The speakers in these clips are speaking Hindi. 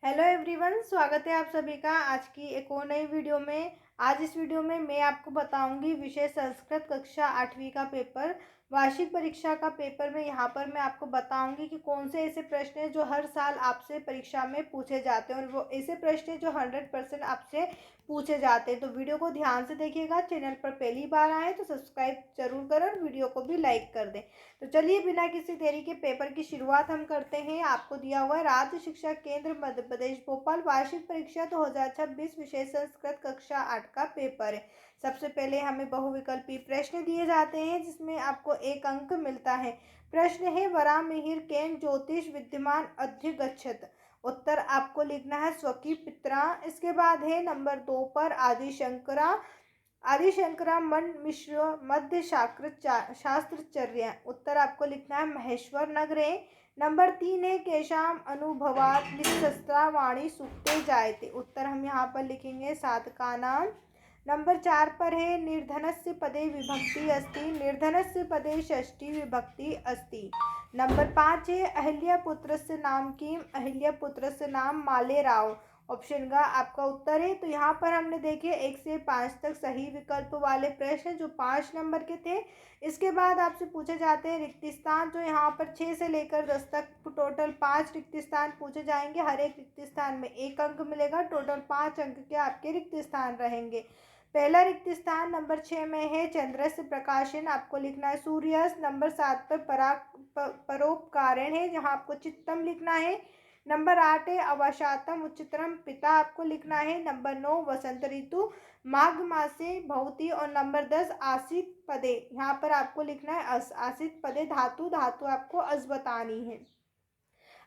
हेलो एवरीवन, स्वागत है आप सभी का आज की एक और नई वीडियो में। आज इस वीडियो में मैं आपको बताऊंगी विषय संस्कृत कक्षा 8वीं का पेपर, वार्षिक परीक्षा का पेपर में। यहाँ पर मैं आपको बताऊंगी कि कौन से ऐसे प्रश्न हैं जो हर साल आपसे परीक्षा में पूछे जाते हैं और वो ऐसे प्रश्न हैं जो 100% आपसे पूछे जाते हैं। तो वीडियो को ध्यान से देखिएगा। चैनल पर पहली बार आए तो सब्सक्राइब जरूर करें और वीडियो को भी लाइक कर दें। तो चलिए बिना किसी देरी के पेपर की शुरुआत हम करते हैं। आपको दिया हुआ है राज्य शिक्षा केंद्र मध्य प्रदेश भोपाल वार्षिक परीक्षा 2026 विषय संस्कृत कक्षा 8 का पेपर है। सबसे पहले हमें बहुविकल्पी प्रश्न दिए जाते हैं जिसमें आपको 1 अंक मिलता है। प्रश्न है वरामिहिर केन ज्योतिष विद्यमान अध्यगच्छत। उत्तर आपको लिखना है स्वकी पित्रा। इसके बाद है नंबर 2 पर आदिशंकरा मन मिश्र मध्य शास्त्रचर्य। उत्तर आपको लिखना है महेश्वर नगरे। नंबर 3 है केशाम अनुभवात निशस्त्रा वाणी सुक्ते जायते। उत्तर हम यहाँ पर लिखेंगे साधका नाम। नंबर 4 पर है निर्धनस्य पदे विभक्ति अस्ति, निर्धनस्य पदे षष्ठी विभक्ति अस्ति। नंबर 5 है अहिल्यापुत्रस्य नाम किम, अहिल्यापुत्रस्य नाम माले राव। ऑप्शन का आपका उत्तर है। तो यहाँ पर हमने देखे 1 से 5 तक सही विकल्प वाले प्रश्न जो 5 नंबर के थे। इसके बाद आपसे पूछे जाते हैं रिक्त स्थान, जो यहाँ पर 6 से लेकर 10 तक टोटल 5 रिक्त स्थान पूछे जाएंगे। हर एक रिक्त स्थान में 1 अंक मिलेगा। टोटल 5 अंक के आपके रिक्त स्थान रहेंगे। पहला रिक्त स्थान नंबर 6 में है चंद्रस्य प्रकाशन। आपको लिखना है सूर्यास्त। नंबर 7 पर परोपकारण है, जहाँ आपको चित्तम लिखना है। नंबर 8 है अवसातम उच्चतरम पिता, आपको लिखना है। नंबर 9 वसंत ऋतु माघ मासे भवती। और नंबर 10 आसित पदे, यहाँ पर आपको लिखना है अस। आसित पदे धातु, धातु आपको अस बतानी है।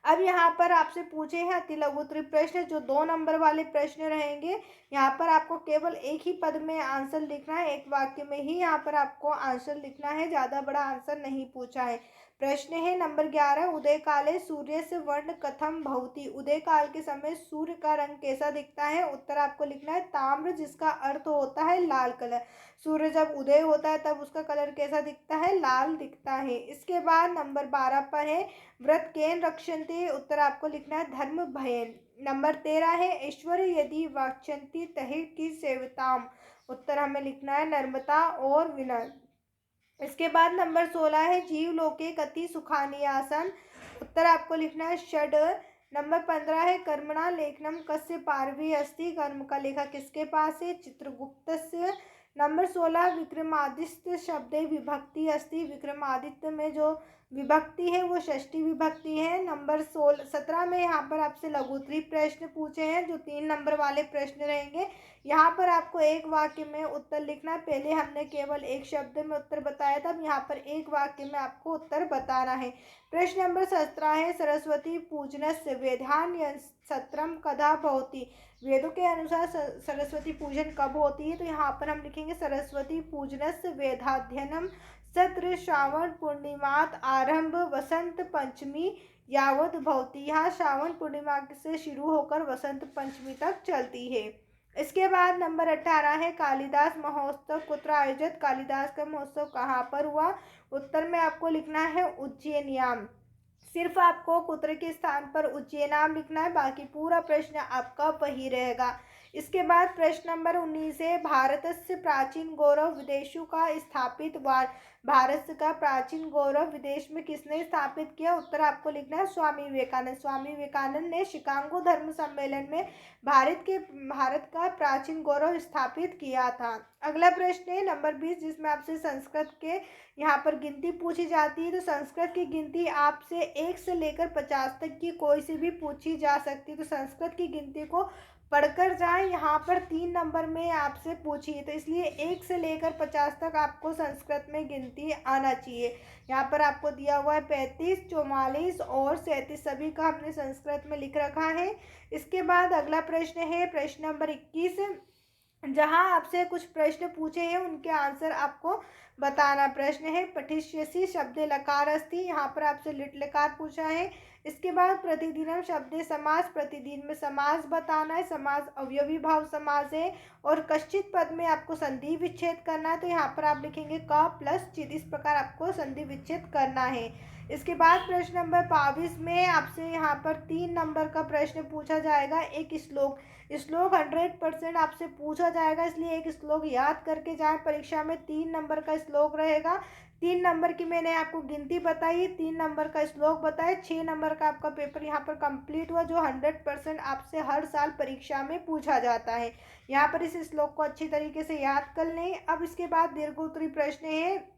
अब यहाँ पर आपसे पूछे हैं अति लघु प्रश्न, जो 2 नंबर वाले प्रश्न रहेंगे। यहाँ पर आपको केवल एक ही पद में आंसर लिखना है, एक वाक्य में ही यहाँ पर आपको आंसर लिखना है, ज़्यादा बड़ा आंसर नहीं पूछा है। प्रश्न है नंबर 11 उदय काले सूर्य से वर्ण कथम भवती। उदय काल के समय सूर्य का रंग कैसा दिखता है। उत्तर आपको लिखना है ताम्र, जिसका अर्थ होता है लाल कलर। सूर्य जब उदय होता है तब उसका कलर कैसा दिखता है, लाल दिखता है। इसके बाद नंबर 12 पर है व्रत केन रक्षन्ते। उत्तर आपको लिखना है धर्म भयन। नंबर 13 है ऐश्वर्य यदि वाक्षन्ति तहे की सेवताम। उत्तर हमें लिखना है नर्मता और विनय। इसके बाद नंबर 16 है जीव लोके कति सुखानी आसन। उत्तर आपको लिखना है षड। नंबर 15 है कर्मणा लेखनम कस्य पार्वी अस्ति। कर्म का लेखा किसके पास है, चित्रगुप्तस्य। नंबर 16 विक्रमादित्य शब्दे विभक्ति अस्ति। विक्रमादित्य में जो विभक्ति है वो षष्ठी विभक्ति है। नंबर 17 में यहाँ पर आपसे लघुत्तरी प्रश्न पूछे हैं जो 3 नंबर वाले प्रश्न रहेंगे। यहाँ पर आपको एक वाक्य में उत्तर लिखना है। पहले हमने केवल एक शब्द में उत्तर बताया था, अब यहाँ पर एक वाक्य में आपको उत्तर बताना है। प्रश्न नंबर 17 है सरस्वती पूजनस्य वेदान्य सत्रम कदा भवति। वेदों के अनुसार सरस्वती पूजन कब होती है। तो यहाँ पर हम लिखेंगे सरस्वती पूजनस्य वेदाध्ययनम सत्र श्रावण पूर्णिमात आरंभ वसंत पंचमी यावत भवती। यहाँ श्रावण पूर्णिमा से शुरू होकर वसंत पंचमी तक चलती है। इसके बाद नंबर 18 है कालिदास महोत्सव कुत्र आयोजित। कालिदास का महोत्सव कहाँ पर हुआ। उत्तर में आपको लिखना है उज्जैनियाम। सिर्फ आपको कुत्र के स्थान पर उज्जैनाम लिखना है, बाकी पूरा प्रश्न आपका वही रहेगा। इसके बाद प्रश्न नंबर 19 है भारत से प्राचीन गौरव विदेशों का स्थापित भारत का प्राचीन गौरव विदेश में किसने स्थापित किया। उत्तर आपको लिखना है स्वामी विवेकानंद। स्वामी विवेकानंद ने शिकागो धर्म सम्मेलन में भारत का प्राचीन गौरव स्थापित किया था। अगला प्रश्न है नंबर 20, जिसमें आपसे संस्कृत के यहाँ पर गिनती पूछी जाती है। तो संस्कृत की गिनती आपसे 1 से लेकर 50 तक की कोई से भी पूछी जा सकती है। तो संस्कृत की गिनती को पढ़कर जाएं। यहाँ पर 3 नंबर में आपसे पूछी है, तो इसलिए 1 से लेकर 50 तक आपको संस्कृत में गिनती आना चाहिए। यहाँ पर आपको दिया हुआ है 35, 44 और 37, सभी का हमने संस्कृत में लिख रखा है। इसके बाद अगला प्रश्न है प्रश्न नंबर 21, जहाँ आपसे कुछ प्रश्न पूछे हैं उनके आंसर आपको बताना। प्रश्न है पठिष्यसि शब्द लकार अस्ति। यहाँ पर आपसे लिट लकार पूछा है। इसके बाद प्रतिदिनम शब्द है समास, प्रतिदिन में समास बताना है, समास अवयवी भाव समास है। और कश्चित पद में आपको संधि विच्छेद करना है, तो यहाँ पर आप लिखेंगे क प्लस चित, इस प्रकार आपको संधि विच्छेद करना है। इसके बाद प्रश्न नंबर 22 में आपसे यहाँ पर 3 नंबर का प्रश्न पूछा जाएगा। एक श्लोक 100% आपसे पूछा जाएगा, इसलिए एक श्लोक याद करके जाए। परीक्षा में 3 नंबर का श्लोक रहेगा। 3 नंबर की मैंने आपको गिनती बताई, 3 नंबर का श्लोक बताए, 6 नंबर का आपका पेपर यहाँ पर कंप्लीट हुआ, जो 100% आपसे हर साल परीक्षा में पूछा जाता है। यहाँ पर इस श्लोक को अच्छी तरीके से याद कर लें। अब इसके बाद दीर्घोत्तरी प्रश्न है,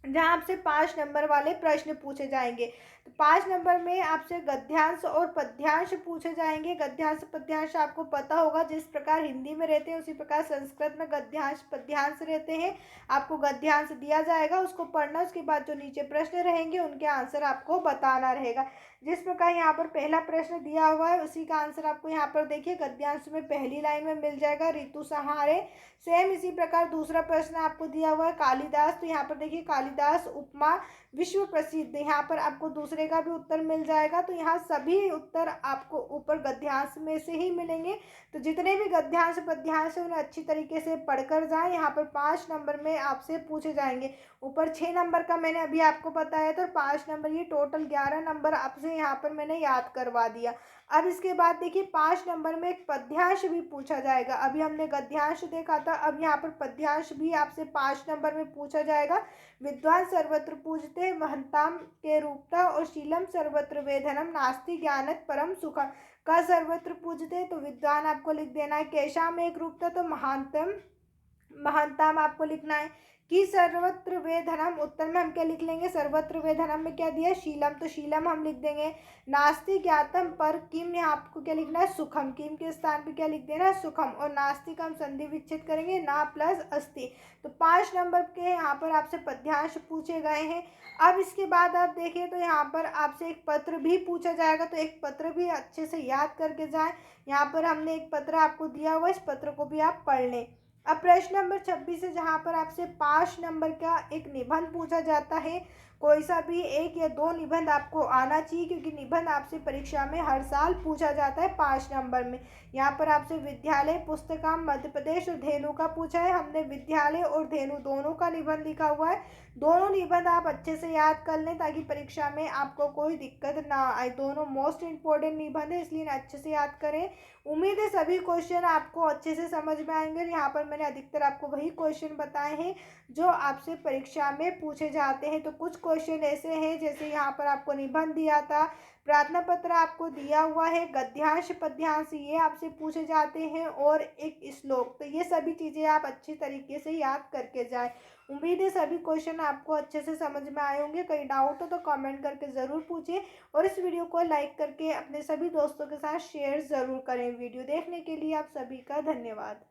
जहाँ आपसे 5 नंबर वाले प्रश्न पूछे जाएंगे। तो 5 नंबर में आपसे गद्यांश और पद्यांश पूछे जाएंगे। गद्यांश पद्यांश आपको पता होगा, जिस प्रकार हिंदी में रहते हैं उसी प्रकार संस्कृत में गद्यांश पद्यांश रहते हैं। आपको गद्यांश दिया जाएगा, उसको पढ़ना, उसके बाद जो नीचे प्रश्न रहेंगे उनके आंसर आपको बताना रहेगा। जिस प्रकार यहाँ पर पहला प्रश्न दिया हुआ है उसी का आंसर आपको यहाँ पर देखिए गद्यांश में पहली लाइन में मिल जाएगा, ऋतु संहारे। सेम इसी प्रकार दूसरा प्रश्न आपको दिया हुआ है कालिदास, तो यहाँ पर देखिए कालिदास उपमा विश्व प्रसिद्ध, यहाँ पर आपको दूसरे का भी उत्तर मिल जाएगा। तो यहाँ सभी उत्तर आपको ऊपर गद्यांश में से ही मिलेंगे। तो जितने भी गद्यांश पद्यांश है उन्हें अच्छी तरीके से पढ़कर जाएं। यहाँ पर 5 नंबर में आपसे पूछे जाएंगे। ऊपर 6 नंबर का मैंने अभी आपको बताया, तो 5 नंबर, ये टोटल 11 नंबर आपसे यहाँ पर मैंने याद करवा दिया। अब इसके बाद देखिए 5 नंबर में एक पद्यांश भी पूछा जाएगा। अभी हमने गद्यांश देखा था, अब यहाँ पर पद्यांश भी आपसे 5 नंबर में पूछा जाएगा। विद्वान सर्वत्र पूजते महंताम के रूपता, और शीलम सर्वत्र वेधनम, नास्ति ज्ञानत परम सुखम। का सर्वत्र पूजते तो विद्वान आपको लिख देना है, केशाम एक रूपता तो महानतम महानताम आपको लिखना है। कि सर्वत्र वे धनम, उत्तर में हम क्या लिख लेंगे, सर्वत्र वे धनम में क्या दिया शीलम, तो शीलम हम लिख देंगे। नास्ति ज्ञातम पर किम, यहाँ आपको क्या लिखना है सुखम, किम के स्थान पे क्या लिख देना है सुखम। और नास्ति का हम संधि विच्छेद करेंगे ना प्लस अस्ति। तो 5 नंबर के यहाँ पर आपसे पद्यांश पूछे गए हैं। अब इसके बाद आप देखिए तो यहाँ पर आपसे एक पत्र भी पूछा जाएगा, तो एक पत्र भी अच्छे से याद करके जाए। यहाँ पर हमने एक पत्र आपको दिया हुआ, इस पत्र को भी आप पढ़ लें। अब प्रश्न नंबर 26 है, जहाँ पर आपसे 5 नंबर का एक निबंध पूछा जाता है। कोई सा भी 1 या 2 निबंध आपको आना चाहिए, क्योंकि निबंध आपसे परीक्षा में हर साल पूछा जाता है 5 नंबर में। यहाँ पर आपसे विद्यालय, पुस्तकाम, मध्य प्रदेश और धेनु का पूछा है। हमने विद्यालय और धेनु दोनों का निबंध लिखा हुआ है। दोनों निबंध आप अच्छे से याद कर लें, ताकि परीक्षा में आपको कोई दिक्कत ना आए। दोनों मोस्ट इंपॉर्टेंट निबंध है, इसलिए अच्छे से याद करें। उम्मीद है सभी क्वेश्चन आपको अच्छे से समझ में आएंगे। यहाँ पर मैंने अधिकतर आपको वही क्वेश्चन बताए हैं जो आपसे परीक्षा में पूछे जाते हैं। तो कुछ क्वेश्चन ऐसे हैं, जैसे यहाँ पर आपको निबंध दिया था, प्रार्थना पत्र आपको दिया हुआ है, गद्यांश पद्यांश ये आपसे पूछे जाते हैं, और एक श्लोक। तो ये सभी चीज़ें आप अच्छी तरीके से याद करके जाएं। उम्मीद है सभी क्वेश्चन आपको अच्छे से समझ में आए होंगे। कहीं डाउट हो तो कमेंट करके ज़रूर पूछिए, और इस वीडियो को लाइक करके अपने सभी दोस्तों के साथ शेयर ज़रूर करें। वीडियो देखने के लिए आप सभी का धन्यवाद।